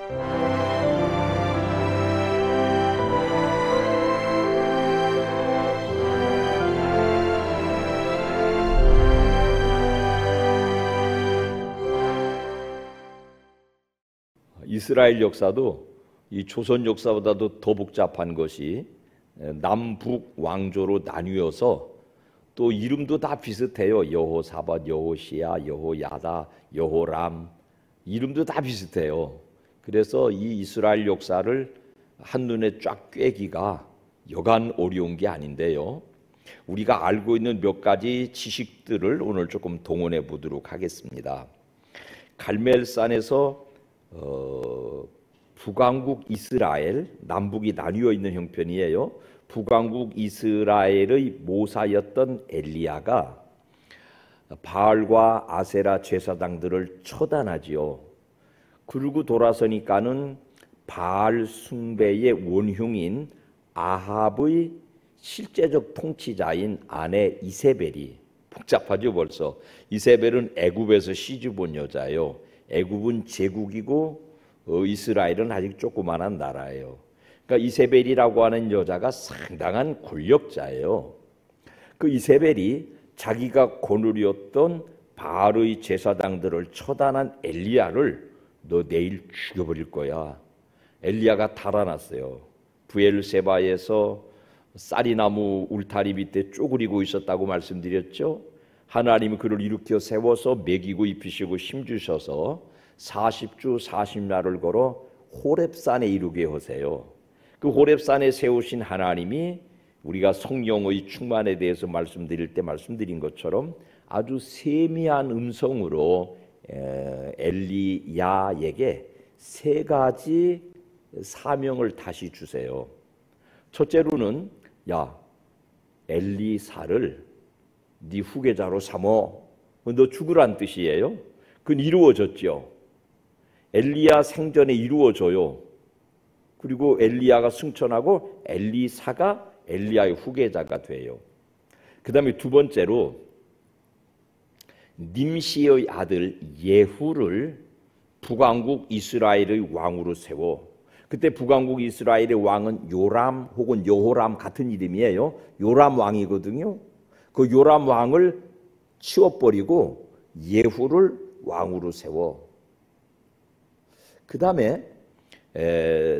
이스라엘 역사도 이 조선 역사보다도 더 복잡한 것이 남북 왕조로 나뉘어서 또 이름도 다 비슷해요. 여호사밧, 여호시야, 여호야다, 여호람, 이름도 다 비슷해요. 그래서 이 이스라엘 역사를 한눈에 쫙 꿰기가 여간 어려운 게 아닌데요. 우리가 알고 있는 몇 가지 지식들을 오늘 조금 동원해 보도록 하겠습니다. 갈멜산에서 북왕국 이스라엘, 남북이 나뉘어 있는 형편이에요. 북왕국 이스라엘의 모사였던 엘리야가 바알과 아세라 제사장들을 처단하지요. 그러고 돌아서니까는 바알 숭배의 원흉인 아합의 실제적 통치자인 아내 이세벨이, 복잡하죠 벌써. 이세벨은 애굽에서 시집온 여자예요. 애굽은 제국이고 이스라엘은 아직 조그만한 나라예요. 그러니까 이세벨이라고 하는 여자가 상당한 권력자예요. 그 이세벨이 자기가 거느렸던 바알의 제사장들을 처단한 엘리야를 너 내일 죽여버릴 거야. 엘리야가 달아났어요. 브엘세바에서 쌀이나무 울타리 밑에 쪼그리고 있었다고 말씀드렸죠. 하나님이 그를 일으켜 세워서 먹이고 입히시고 힘주셔서 40주 40날을 걸어 호렙산에 이르게 하세요. 그 호렙산에 세우신 하나님이 우리가 성령의 충만에 대해서 말씀드릴 때 말씀드린 것처럼 아주 세미한 음성으로 엘리야에게 세 가지 사명을 다시 주세요. 첫째로는 야, 엘리사를 네 후계자로 삼어. 너 죽으란 뜻이에요. 그건 이루어졌죠. 엘리야 생전에 이루어져요. 그리고 엘리야가 승천하고 엘리사가 엘리야의 후계자가 돼요. 그 다음에 두 번째로 님시의 아들 예후를 북왕국 이스라엘의 왕으로 세워. 그때 북왕국 이스라엘의 왕은 요람 혹은 여호람 같은 이름이에요. 요람 왕이거든요. 그 요람 왕을 치워버리고 예후를 왕으로 세워. 그 다음에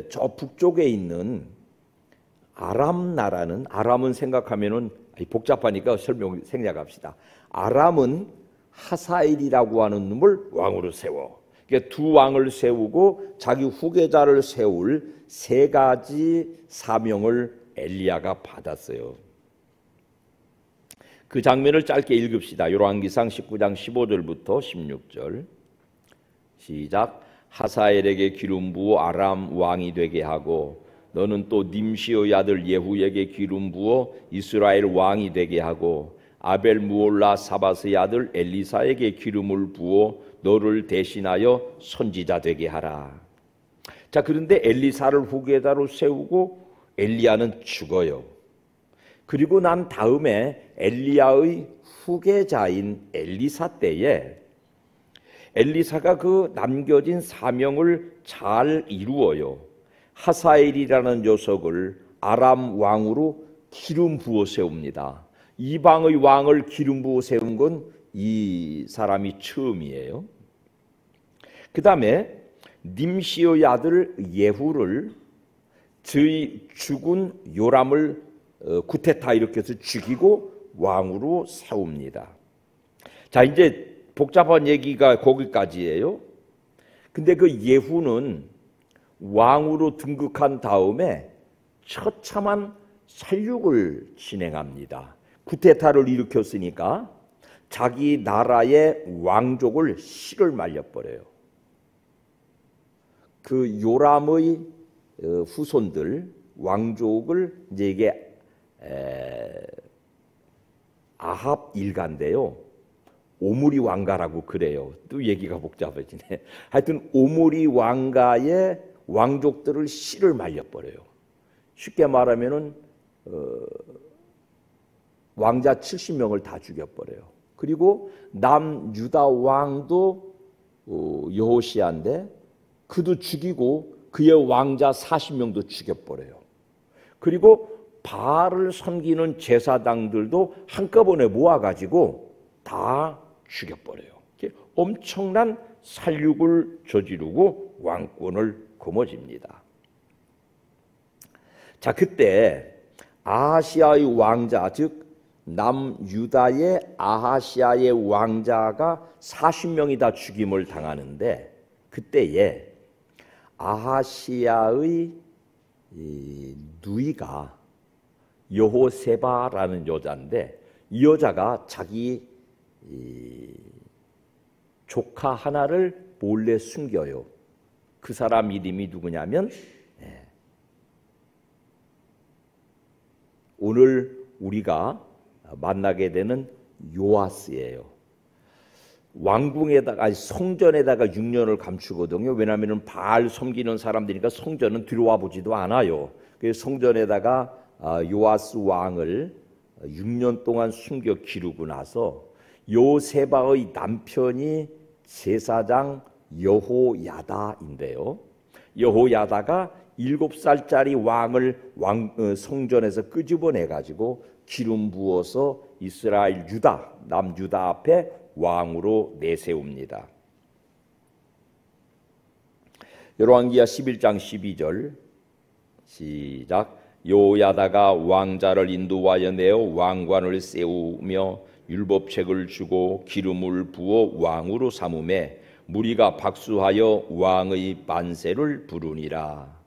저 북쪽에 있는 아람 나라는, 아람은 생각하면은 복잡하니까 생략합시다. 아람은 하사엘이라고 하는 놈을 왕으로 세워. 그러니까 두 왕을 세우고 자기 후계자를 세울 세 가지 사명을 엘리야가 받았어요. 그 장면을 짧게 읽읍시다. 열왕기상 19장 15절부터 16절 시작. 하사엘에게 기름 부어 아람 왕이 되게 하고 너는 또 님시의 아들 예후에게 기름 부어 이스라엘 왕이 되게 하고 아벨 무올라 사밧의 아들 엘리사에게 기름을 부어 너를 대신하여 선지자 되게 하라. 자, 그런데 엘리사를 후계자로 세우고 엘리야는 죽어요. 그리고 난 다음에 엘리야의 후계자인 엘리사 때에 엘리사가 그 남겨진 사명을 잘 이루어요. 하사엘이라는 녀석을 아람 왕으로 기름 부어 세웁니다. 이방의 왕을 기름 부어 세운 건 이 사람이 처음이에요. 그 다음에 님시의 아들 예후를 저희 죽은 요람을 구테타 일으켜서 죽이고 왕으로 세웁니다. 자, 이제 복잡한 얘기가 거기까지예요. 근데 그 예후는 왕으로 등극한 다음에 처참한 살육을 진행합니다. 구테타를 일으켰으니까 자기 나라의 왕족을 씨를 말려버려요. 그 요람의 후손들 왕족을 이제 이게 아합 일가인데요. 오므리 왕가라고 그래요. 또 얘기가 복잡해지네. 하여튼 오므리 왕가의 왕족들을 씨를 말려버려요. 쉽게 말하면은 왕자 70명을 다 죽여버려요. 그리고 남유다 왕도 여호시아인데 그도 죽이고 그의 왕자 40명도 죽여버려요. 그리고 바알을 섬기는 제사장들도 한꺼번에 모아가지고 다 죽여버려요. 엄청난 살육을 저지르고 왕권을 거머쥡니다. 자, 그때 아하시아의 왕자, 즉 남유다의 아하시아의 왕자가 40명이 다 죽임을 당하는데, 그때에 아하시아의 누이가 여호세바라는 여자인데, 이 여자가 자기 조카 하나를 몰래 숨겨요. 그 사람 이름이 누구냐면 오늘 우리가 만나게 되는 요아스예요. 왕궁에다가, 성전에다가 6년을 감추거든요. 왜냐하면 바알 섬기는 사람들이니까 성전은 들어와 보지도 않아요. 그래서 성전에다가 요아스 왕을 6년 동안 숨겨 기르고 나서 요세바의 남편이 제사장 여호야다인데요. 여호야다가 7살짜리 왕을 성전에서 끄집어내 가지고 기름 부어서 이스라엘 유다, 남유다 앞에 왕으로 내세웁니다. 열왕기하 11장 12절 시작. 여호야다가 왕자를 인도하여 내어 왕관을 세우며 율법책을 주고 기름을 부어 왕으로 삼음에 무리가 박수하여 왕의 만세를 부르니라.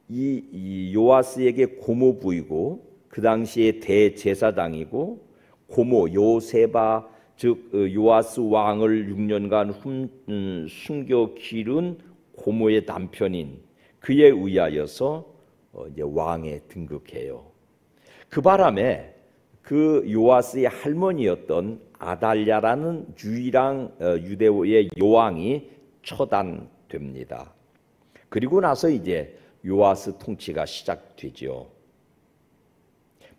이 요아스에게 고모부이고 그 당시에 대제사장이고 고모 요세바, 즉 요아스 왕을 6년간 숨겨 기른 고모의 남편인 그에 의하여서 이제 왕에 등극해요. 그 바람에 그 요아스의 할머니였던 아달랴라는 유대의 여왕이 처단됩니다. 그리고 나서 이제 요아스 통치가 시작되죠.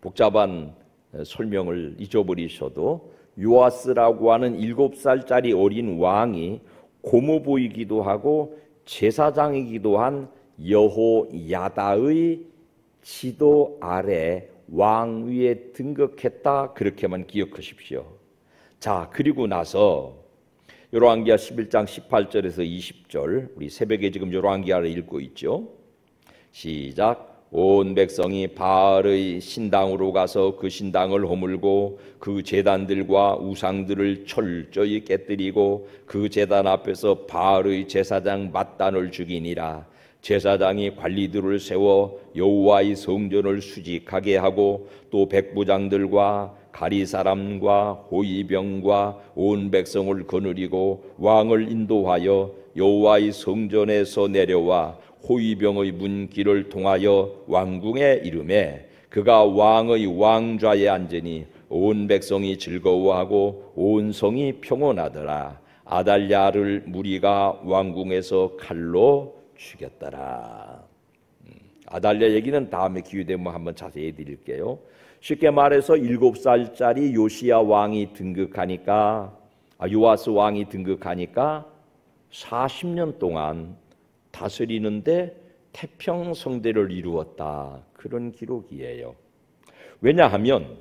복잡한 설명을 잊어버리셔도 요아스라고 하는 7살짜리 어린 왕이 고모부이기도 하고 제사장이기도 한 여호야다의 지도 아래 왕위에 등극했다, 그렇게만 기억하십시오. 자, 그리고 나서 열왕기하 11장 18절에서 20절, 우리 새벽에 지금 열왕기하를 읽고 있죠. 시작. 온 백성이 바알의 신당으로 가서 그 신당을 허물고 그 제단들과 우상들을 철저히 깨뜨리고 그 제단 앞에서 바알의 제사장 맏단을 죽이니라. 제사장이 관리들을 세워 여호와의 성전을 수직하게 하고 또 백부장들과 가리 사람과 호위병과 온 백성을 거느리고 왕을 인도하여 여호와의 성전에서 내려와 호위병의 문길을 통하여 왕궁에 이르매 그가 왕의 왕좌에 앉으니 온 백성이 즐거워하고 온 성이 평온하더라. 아달랴를 무리가 왕궁에서 칼로 죽였더라. 아달랴 얘기는 다음에 기회되면 한번 자세히 드릴게요. 쉽게 말해서 7살짜리 요시야 왕이 등극하니까, 요아스 왕이 등극하니까 40년 동안 다스리는데 태평성대를 이루었다, 그런 기록이에요. 왜냐하면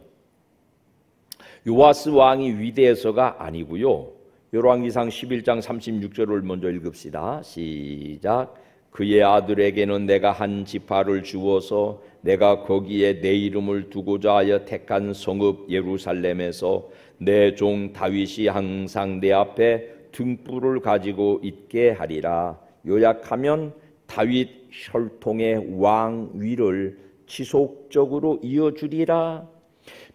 요아스 왕이 위대해서가 아니고요. 열왕기상 11장 36절을 먼저 읽읍시다. 시작. 그의 아들에게는 내가 한 지파를 주어서 내가 거기에 내 이름을 두고자 하여 택한 성읍 예루살렘에서 내 종 다윗이 항상 내 앞에 등불을 가지고 있게 하리라. 요약하면 다윗 혈통의 왕위를 지속적으로 이어주리라.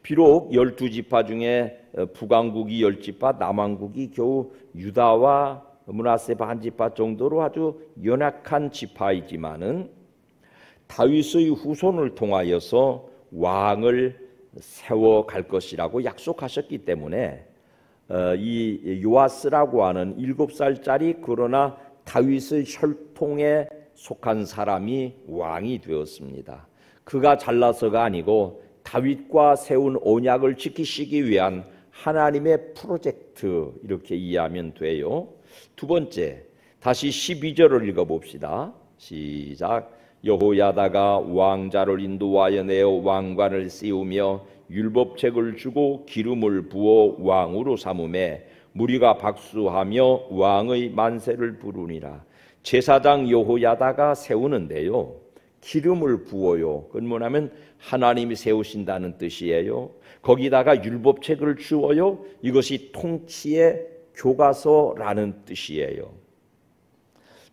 비록 12지파 중에 북왕국이 10지파, 남왕국이 겨우 유다와 므낫세 반지파 정도로 아주 연약한 지파이지만은 다윗의 후손을 통하여서 왕을 세워갈 것이라고 약속하셨기 때문에 이 요아스라고 하는 7살짜리 그러나 다윗의 혈통에 속한 사람이 왕이 되었습니다. 그가 잘나서가 아니고 다윗과 세운 언약을 지키시기 위한 하나님의 프로젝트, 이렇게 이해하면 돼요. 두 번째, 다시 12절을 읽어봅시다. 시작. 여호야다가 왕자를 인도하여 내어 왕관을 씌우며 율법책을 주고 기름을 부어 왕으로 삼음에 무리가 박수하며 왕의 만세를 부르니라. 제사장 여호야다가 세우는데요, 기름을 부어요. 그건 뭐냐면 하나님이 세우신다는 뜻이에요. 거기다가 율법책을 주어요. 이것이 통치의 교과서라는 뜻이에요.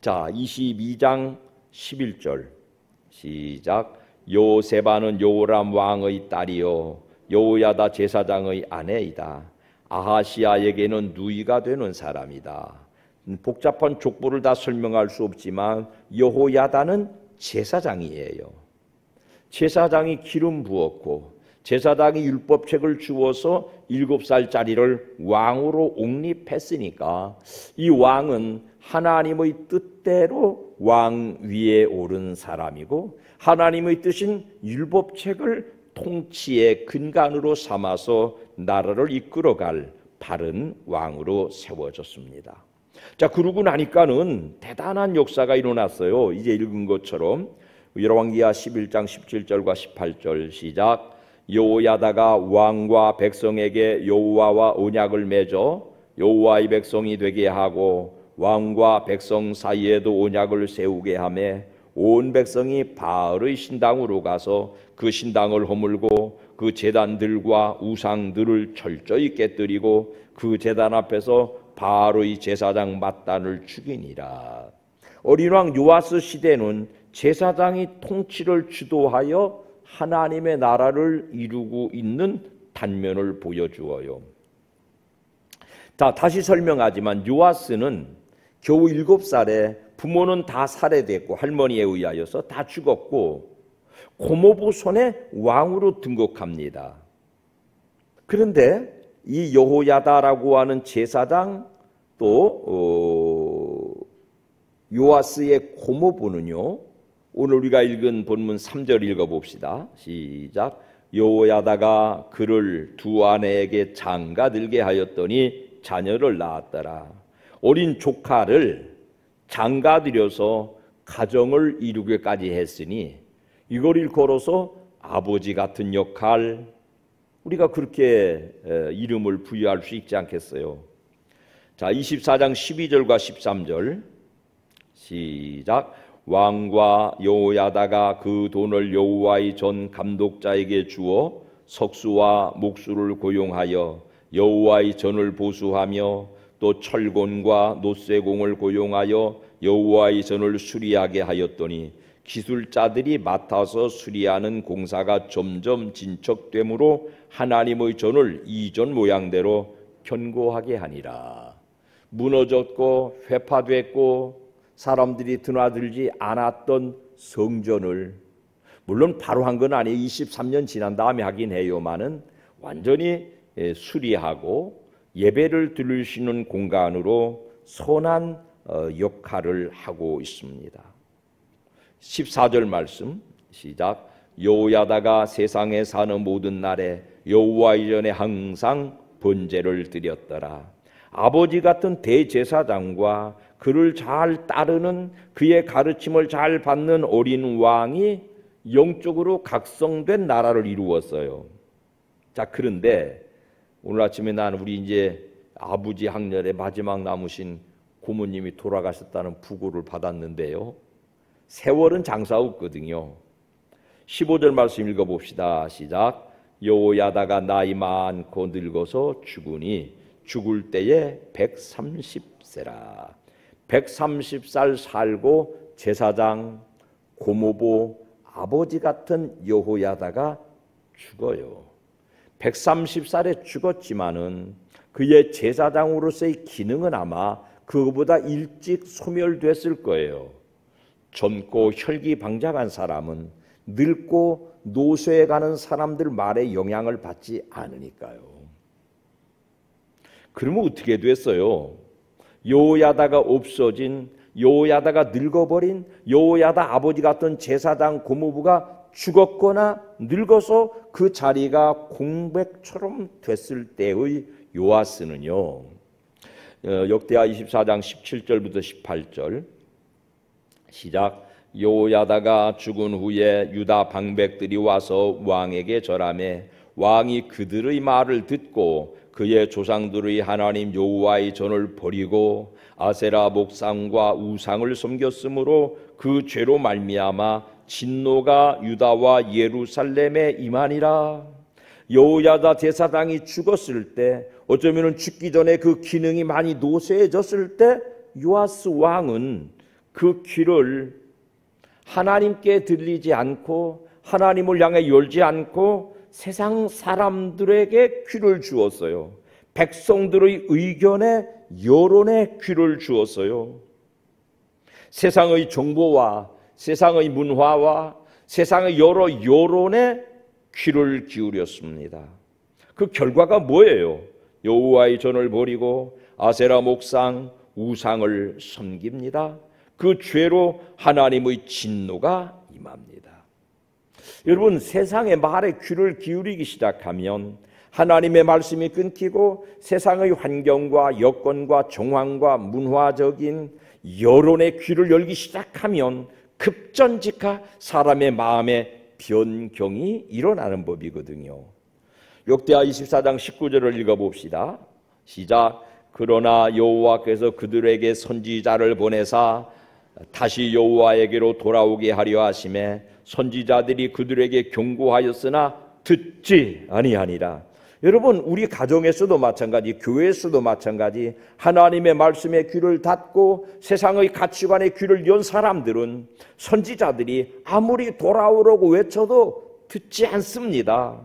자, 22장 11절 시작. 요세바는 요람 왕의 딸이요 여호야다 제사장의 아내이다. 아하시아에게는 누이가 되는 사람이다. 복잡한 족보를 다 설명할 수 없지만 여호야다는 제사장이에요. 제사장이 기름 부었고 제사장이 율법책을 주어서 7살짜리를 왕으로 옹립했으니까 이 왕은 하나님의 뜻대로 왕 위에 오른 사람이고 하나님의 뜻인 율법책을 통치의 근간으로 삼아서 나라를 이끌어갈 바른 왕으로 세워졌습니다. 자, 그러고 나니까는 대단한 역사가 일어났어요. 이제 읽은 것처럼 열왕기하 11장 17절과 18절 시작. 여호야다가 왕과 백성에게 여호와와 언약을 맺어 여호와의 백성이 되게 하고 왕과 백성 사이에도 언약을 세우게 하며 온 백성이 바알의 신당으로 가서 그 신당을 허물고 그 제단들과 우상들을 철저히 깨뜨리고 그 제단 앞에서 바알의 제사장 맏단을 죽이니라. 어린 왕 요아스 시대는 제사장이 통치를 주도하여 하나님의 나라를 이루고 있는 단면을 보여주어요. 자, 다시 설명하지만 요아스는 겨우 7살에 부모는 다 살해됐고 할머니에 의하여서 다 죽었고 고모부 손에 왕으로 등극합니다. 그런데 이 여호야다라고 하는 제사장 또 요아스의 고모부는요, 오늘 우리가 읽은 본문 3절 읽어봅시다. 시작. 여호야다가 그를 두 아내에게 장가들게 하였더니 자녀를 낳았더라. 어린 조카를 장가들여서 가정을 이루게까지 했으니 이걸 일컬어서 아버지 같은 역할, 우리가 그렇게 이름을 부여할 수 있지 않겠어요? 자, 24장 12절과 13절 시작. 왕과 여호야다가 그 돈을 여호와의 전 감독자에게 주어 석수와 목수를 고용하여 여호와의 전을 보수하며 또 철곤과 노쇠공을 고용하여 여호와의 전을 수리하게 하였더니 기술자들이 맡아서 수리하는 공사가 점점 진척되므로 하나님의 전을 이전 모양대로 견고하게 하니라. 무너졌고 회파됐고 사람들이 드나들지 않았던 성전을, 물론 바로 한 건 아니에요. 23년 지난 다음에 하긴 해요만은 완전히 수리하고 예배를 드릴 수 있는 공간으로 선한 역할을 하고 있습니다. 14절 말씀 시작. 여호야다가 세상에 사는 모든 날에 여호와의 전에 항상 번제를 드렸더라. 아버지 같은 대제사장과 그를 잘 따르는, 그의 가르침을 잘 받는 어린 왕이 영적으로 각성된 나라를 이루었어요. 자, 그런데 오늘 아침에 나는 우리 이제 아버지 학렬의 마지막 남으신 고모님이 돌아가셨다는 부고를 받았는데요, 세월은 장사 없거든요. 15절 말씀 읽어봅시다. 시작. 여호야다가 나이 많고 늙어서 죽으니 죽을 때에 130세라. 130살 살고 제사장, 고모부, 아버지 같은 여호야다가 죽어요. 130살에 죽었지만은 그의 제사장으로서의 기능은 아마 그보다 일찍 소멸됐을 거예요. 젊고 혈기방장한 사람은 늙고 노쇠해 가는 사람들 말에 영향을 받지 않으니까요. 그러면 어떻게 됐어요? 여호야다가 없어진, 여호야다가 늙어버린, 여호야다 아버지 같은 제사장 고모부가 죽었거나 늙어서 그 자리가 공백처럼 됐을 때의 요아스는요, 역대하 24장 17절부터 18절 시작. 여호야다가 죽은 후에 유다 방백들이 와서 왕에게 절하매 왕이 그들의 말을 듣고 그의 조상들의 하나님 여호와의 전을 버리고 아세라 목상과 우상을 섬겼으므로 그 죄로 말미암아 진노가 유다와 예루살렘에 임하니라. 여호야다 제사장이 죽었을 때, 어쩌면 죽기 전에 그 기능이 많이 노쇠해졌을 때 요아스 왕은 그 귀를 하나님께 들리지 않고 하나님을 향해 열지 않고 세상 사람들에게 귀를 주었어요. 백성들의 의견에, 여론에 귀를 주었어요. 세상의 정보와 세상의 문화와 세상의 여러 여론에 귀를 기울였습니다. 그 결과가 뭐예요? 여호와의 전을 버리고 아세라 목상, 우상을 섬깁니다. 그 죄로 하나님의 진노가 임합니다. 여러분, 세상의 말에 귀를 기울이기 시작하면 하나님의 말씀이 끊기고 세상의 환경과 여건과 정황과 문화적인 여론의 귀를 열기 시작하면 급전직하 사람의 마음에 변경이 일어나는 법이거든요. 역대하 24장 19절을 읽어봅시다. 시작. 그러나 여호와께서 그들에게 선지자를 보내사 다시 여호와에게로 돌아오게 하려 하심에 선지자들이 그들에게 경고하였으나 듣지 아니하니라. 여러분, 우리 가정에서도 마찬가지, 교회에서도 마찬가지, 하나님의 말씀에 귀를 닫고 세상의 가치관에 귀를 연 사람들은 선지자들이 아무리 돌아오라고 외쳐도 듣지 않습니다.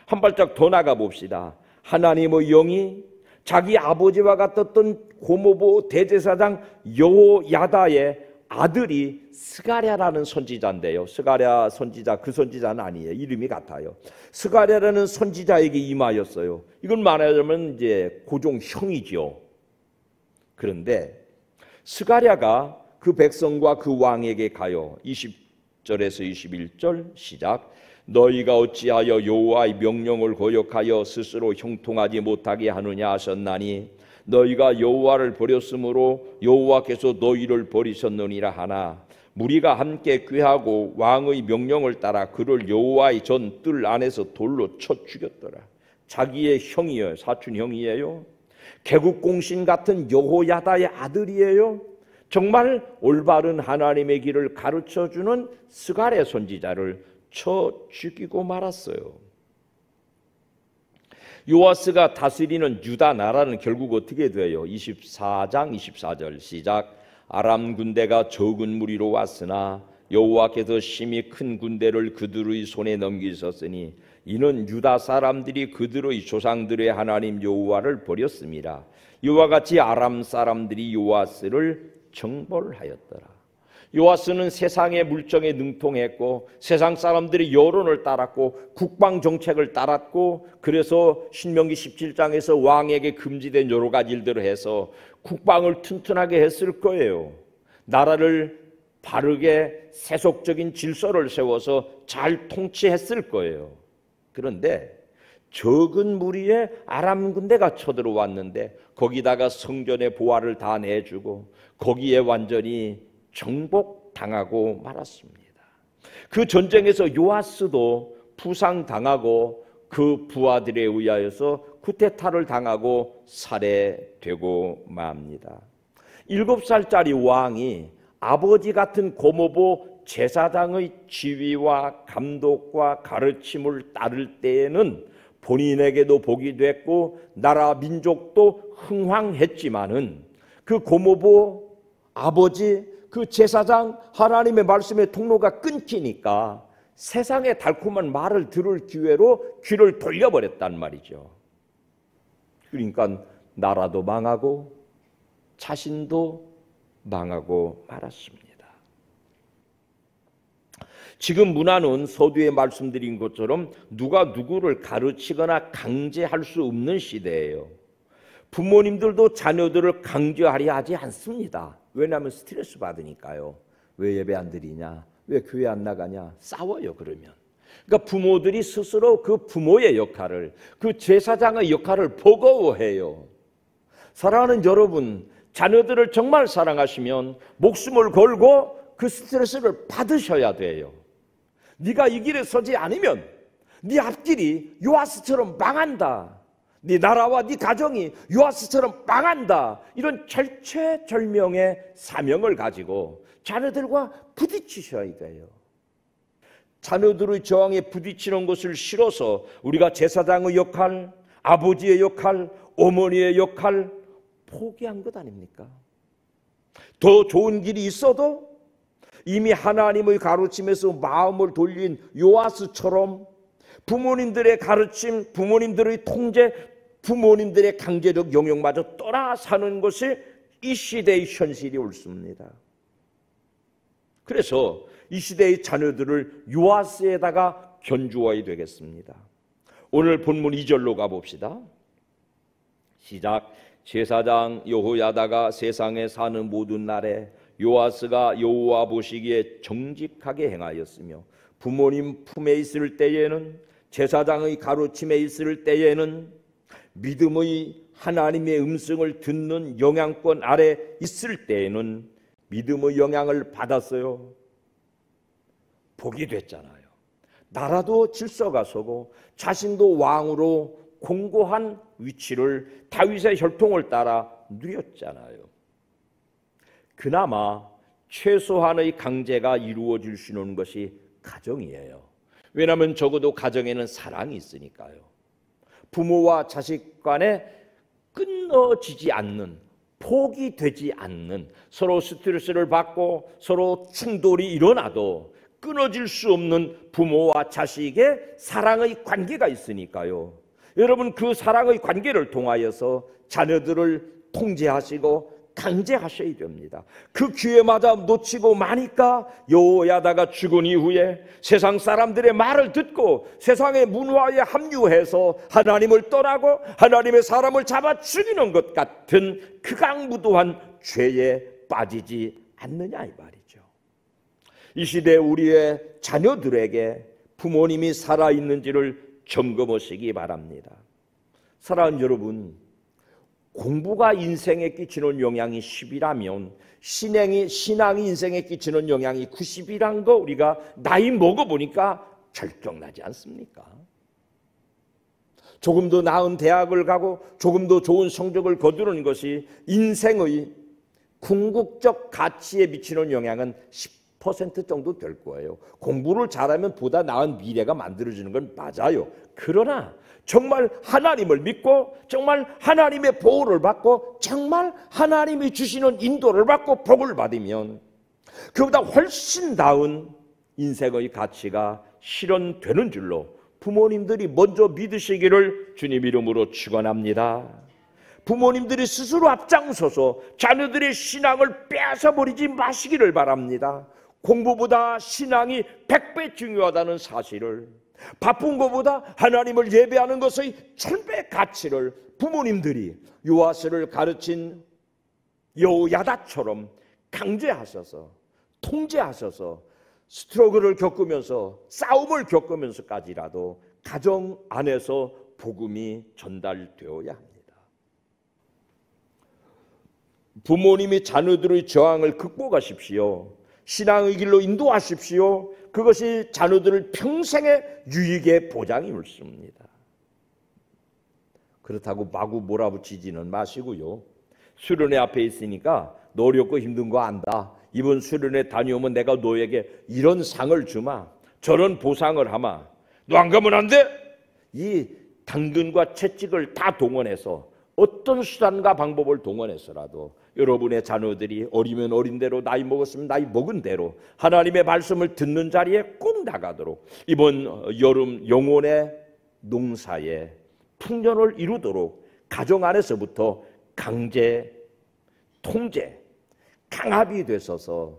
한 발짝 더 나가 봅시다. 하나님의 영이 자기 아버지와 같았던 고모부 대제사장 여호야다의 아들이 스가랴라는 선지자인데요. 스가랴 선지자, 그 선지자는 아니에요. 이름이 같아요. 스가랴라는 선지자에게 임하였어요. 이건 말하자면 이제 고종 형이죠. 그런데 스가랴가 그 백성과 그 왕에게 가요. 20절에서 21절 시작. 너희가 어찌하여 여호와의 명령을 거역하여 스스로 형통하지 못하게 하느냐 하셨나니 너희가 여호와를 버렸으므로 여호와께서 너희를 버리셨느니라 하나 무리가 함께 꾀하고 왕의 명령을 따라 그를 여호와의 전 뜰 안에서 돌로 쳐 죽였더라. 자기의 형이에요. 사촌 형이에요. 개국공신 같은 여호야다의 아들이에요. 정말 올바른 하나님의 길을 가르쳐주는 스가랴 선지자를 쳐 죽이고 말았어요. 요아스가 다스리는 유다 나라는 결국 어떻게 돼요? 24장 24절 시작. 아람 군대가 적은 무리로 왔으나 여호와께서 심히 큰 군대를 그들의 손에 넘기셨으니 이는 유다 사람들이 그들의 조상들의 하나님 여호와를 버렸습니다. 이와 같이 아람 사람들이 요아스를 정벌하였더라. 요아스는 세상의 물정에 능통했고 세상 사람들이 여론을 따랐고 국방 정책을 따랐고 그래서 신명기 17장에서 왕에게 금지된 여러 가지 일들을 해서 국방을 튼튼하게 했을 거예요. 나라를 바르게 세속적인 질서를 세워서 잘 통치했을 거예요. 그런데 적은 무리의 아람 군대가 쳐들어왔는데 거기다가 성전의 보화를 다 내주고 거기에 완전히 정복당하고 말았습니다. 그 전쟁에서 요아스도 부상당하고 그 부하들에 의하여서 쿠데타를 당하고 살해되고 맙니다. 7살짜리 왕이 아버지 같은 고모부 제사장의 지휘와 감독과 가르침을 따를 때에는 본인에게도 복이 됐고 나라 민족도 흥황했지만은 그 고모부 아버지 그 제사장 하나님의 말씀의 통로가 끊기니까 세상의 달콤한 말을 들을 기회로 귀를 돌려버렸단 말이죠. 그러니까 나라도 망하고 자신도 망하고 말았습니다. 지금 문화는 서두에 말씀드린 것처럼 누가 누구를 가르치거나 강제할 수 없는 시대예요. 부모님들도 자녀들을 강제하려 하지 않습니다. 왜냐하면 스트레스 받으니까요. 왜 예배 안 드리냐? 왜 교회 안 나가냐? 싸워요. 그러면. 그러니까 부모들이 스스로 그 부모의 역할을, 그 제사장의 역할을 버거워해요. 사랑하는 여러분, 자녀들을 정말 사랑하시면 목숨을 걸고 그 스트레스를 받으셔야 돼요. 네가 이 길에 서지 않으면 네 앞길이 요아스처럼 망한다. 네 나라와 네 가정이 요아스처럼 망한다. 이런 절체절명의 사명을 가지고 자녀들과 부딪히셔야 돼요. 자녀들의 저항에 부딪히는 것을 싫어서 우리가 제사장의 역할, 아버지의 역할, 어머니의 역할 포기한 것 아닙니까? 더 좋은 길이 있어도 이미 하나님의 가르침에서 마음을 돌린 요아스처럼 부모님들의 가르침, 부모님들의 통제, 부모님들의 강제적 영역마저 떠나 사는 것이 이 시대의 현실이 옳습니다. 그래서 이 시대의 자녀들을 요아스에다가 견주어야 되겠습니다. 오늘 본문 2절로 가봅시다. 시작. 제사장 여호야다가 세상에 사는 모든 날에 요아스가 여호와 보시기에 정직하게 행하였으며 부모님 품에 있을 때에는 제사장의 가르침에 있을 때에는 믿음의 하나님의 음성을 듣는 영향권 아래 있을 때에는 믿음의 영향을 받았어요. 복이 됐잖아요. 나라도 질서가 서고 자신도 왕으로 공고한 위치를 다윗의 혈통을 따라 누렸잖아요. 그나마 최소한의 강제가 이루어질 수 있는 것이 가정이에요. 왜냐하면 적어도 가정에는 사랑이 있으니까요. 부모와 자식 간에 끊어지지 않는, 포기되지 않는, 서로 스트레스를 받고 서로 충돌이 일어나도 끊어질 수 없는 부모와 자식의 사랑의 관계가 있으니까요. 여러분, 그 사랑의 관계를 통하여서 자녀들을 통제하시고 강제하셔야 됩니다. 그 기회마다 놓치고 마니까 여호야다가 죽은 이후에 세상 사람들의 말을 듣고 세상의 문화에 합류해서 하나님을 떠나고 하나님의 사람을 잡아 죽이는 것 같은 극악무도한 죄에 빠지지 않느냐 이 말이죠. 이 시대 우리의 자녀들에게 부모님이 살아있는지를 점검하시기 바랍니다. 사랑하는 여러분, 공부가 인생에 끼치는 영향이 10이라면 신앙이 인생에 끼치는 영향이 90이란 거 우리가 나이 먹어보니까 결정나지 않습니까? 조금 더 나은 대학을 가고 조금 더 좋은 성적을 거두는 것이 인생의 궁극적 가치에 미치는 영향은 10% 정도 될 거예요. 공부를 잘하면 보다 나은 미래가 만들어지는 건 맞아요. 그러나 정말 하나님을 믿고 정말 하나님의 보호를 받고 정말 하나님이 주시는 인도를 받고 복을 받으면 그보다 훨씬 나은 인생의 가치가 실현되는 줄로 부모님들이 먼저 믿으시기를 주님 이름으로 축원합니다. 부모님들이 스스로 앞장서서 자녀들의 신앙을 빼앗아버리지 마시기를 바랍니다. 공부보다 신앙이 100배 중요하다는 사실을, 바쁜 것보다 하나님을 예배하는 것의 1000배 가치를 부모님들이 요아스를 가르친 여호야다처럼 강제하셔서 통제하셔서 스트러글을 겪으면서 싸움을 겪으면서까지라도 가정 안에서 복음이 전달되어야 합니다. 부모님이 자녀들의 저항을 극복하십시오. 신앙의 길로 인도하십시오. 그것이 자녀들을 평생의 유익의 보장이 옳습니다. 그렇다고 마구 몰아붙이지는 마시고요. 수련회 앞에 있으니까 너 어렵고 힘든 거 안다. 이번 수련회 다녀오면 내가 너에게 이런 상을 주마, 저런 보상을 하마. 너 안 가면 안 돼? 이 당근과 채찍을 다 동원해서 어떤 수단과 방법을 동원해서라도 여러분의 자녀들이 어리면 어린 대로, 나이 먹었으면 나이 먹은 대로 하나님의 말씀을 듣는 자리에 꼭 나가도록 이번 여름 영혼의 농사에 풍년을 이루도록 가정 안에서부터 강제, 통제, 강압이 되셔서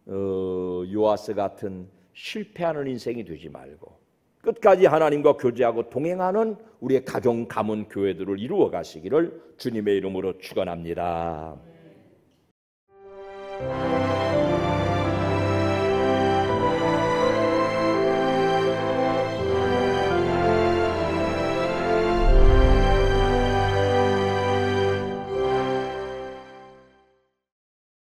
요아스 같은 실패하는 인생이 되지 말고 끝까지 하나님과 교제하고 동행하는 우리의 가정, 가문, 교회들을 이루어 가시기를 주님의 이름으로 축원합니다.